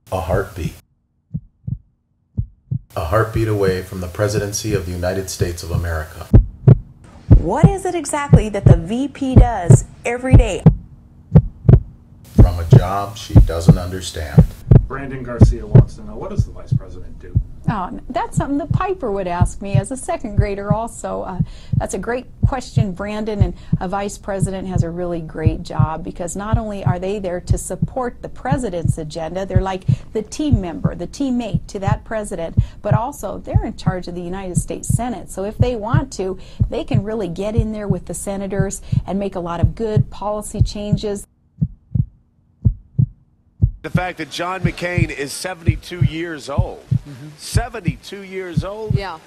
A heartbeat. A heartbeat away from the presidency of the United States of America. What is it exactly that the VP does every day? From a job she doesn't understand. Brandon Garcia wants to know, what does the vice president do? Oh, that's something that Piper would ask me as a second grader also. That's a great question, Brandon, and a vice president has a really great job because not only are they there to support the president's agenda, they're like the team member, the teammate to that president, but also they're in charge of the United States Senate. So if they want to, they can really get in there with the senators and make a lot of good policy changes. The fact that John McCain is 72 years old. 72 years old? Yeah.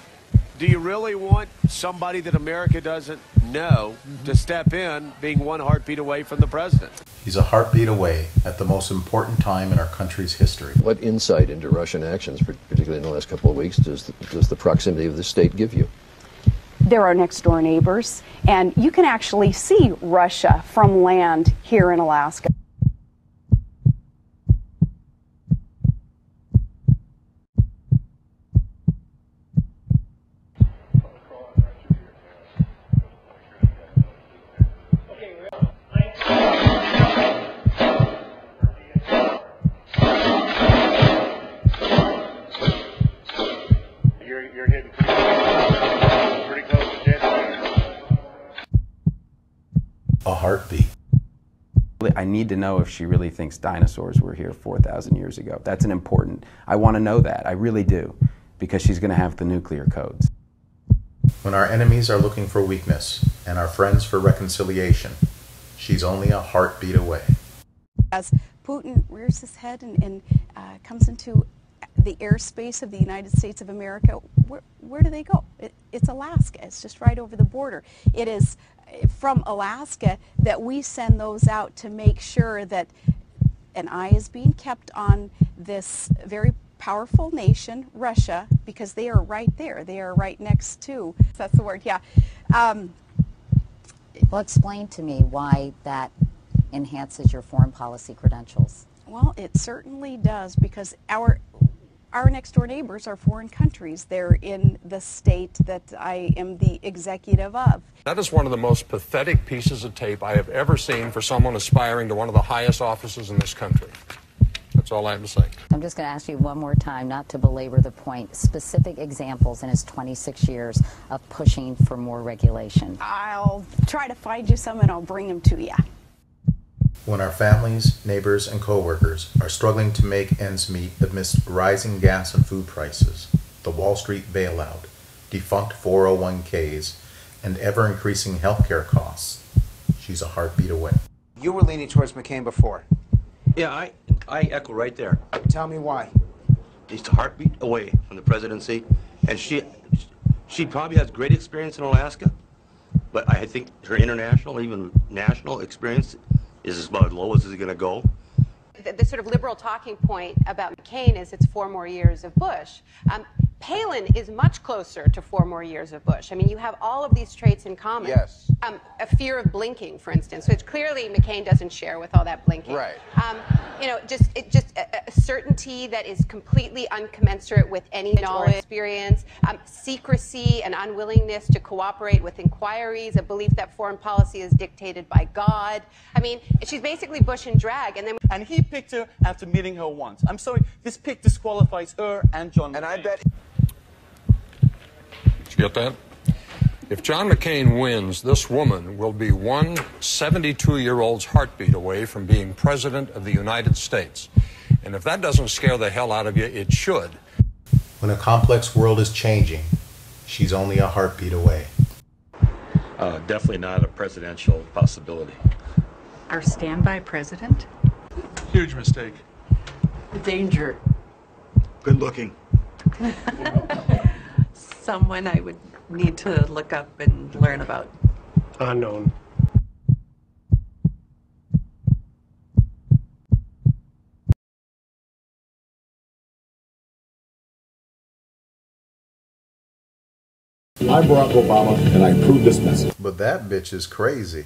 Do you really want somebody that America doesn't know to step in, being one heartbeat away from the president? He's a heartbeat away at the most important time in our country's history. What insight into Russian actions, particularly in the last couple of weeks, does the proximity of the state give you? They're our next door neighbors, and you can actually see Russia from land here in Alaska. You're hitting pretty close to dead center. A heartbeat. I need to know if she really thinks dinosaurs were here 4,000 years ago. That's an important, I want to know that, I really do, because she's going to have the nuclear codes. When our enemies are looking for weakness and our friends for reconciliation, she's only a heartbeat away. As Putin rears his head and comes into the airspace of the United States of America, where do they go? It's Alaska. It's just right over the border. It is from Alaska that we send those out to make sure that an eye is being kept on this very powerful nation, Russia, because they are right there. They are right next to, that's the word, yeah. Well, explain to me why that enhances your foreign policy credentials. Well, it certainly does, because our next door neighbors are foreign countries. They're in the state that I am the executive of. That is one of the most pathetic pieces of tape I have ever seen for someone aspiring to one of the highest offices in this country. That's all I have to say. I'm just going to ask you one more time, not to belabor the point, specific examples in his 26 years of pushing for more regulation. I'll try to find you some and I'll bring them to you. When our families, neighbors, and co-workers are struggling to make ends meet amidst rising gas and food prices, the Wall Street bailout, defunct 401ks, and ever-increasing healthcare costs, she's a heartbeat away. You were leaning towards McCain before. Yeah, I echo right there. Tell me why. He's a heartbeat away from the presidency, and she probably has great experience in Alaska, but I think her international, even national experience is about as low as it's going to go. The sort of liberal talking point about McCain is it's 4 more years of Bush. Pallin is much closer to 4 more years of Bush. I mean, you have all of these traits in common. Yes. A fear of blinking, for instance, which clearly McCain doesn't share with all that blinking. Right. You know, just a certainty that is completely uncommensurate with any knowledge, experience, secrecy, and unwillingness to cooperate with inquiries, a belief that foreign policy is dictated by God. I mean, she's basically Bush in drag. And he picked her after meeting her once. I'm sorry, this pick disqualifies her and John McCain. And I bet... Did you get that? If John McCain wins, this woman will be one 72-year-old's heartbeat away from being president of the United States. And if that doesn't scare the hell out of you, it should. When a complex world is changing, she's only a heartbeat away. Definitely not a presidential possibility. Our standby president? Huge mistake. Danger. Good looking. Someone I would need to look up and learn about. Unknown. I'm Barack Obama, and I approve this message. But that bitch is crazy.